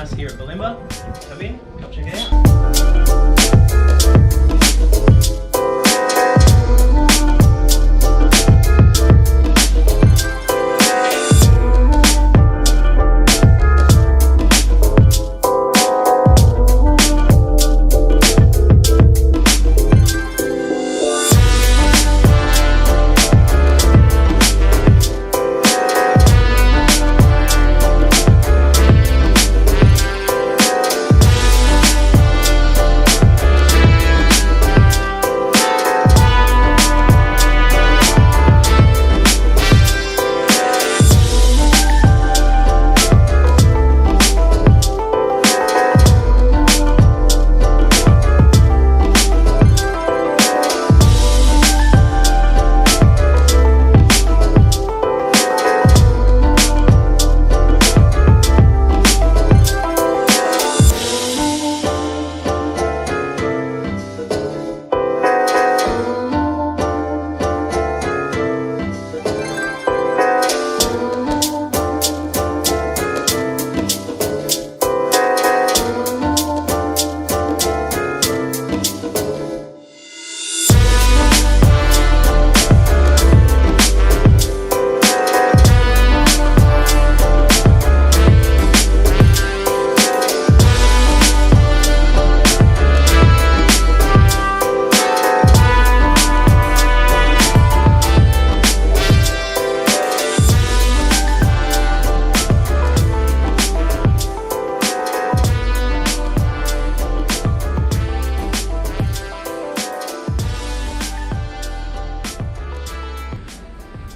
house here at Bulimba. Come in, come check it out.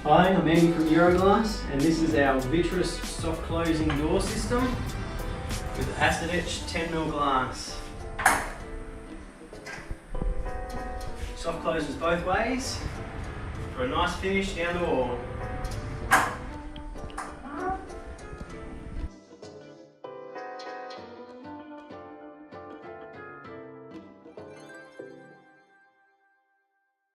Hi, I'm Andy from Euroglass, and this is our vitreous soft closing door system with acid etched 10mm glass. Soft closes both ways for a nice finish down the wall.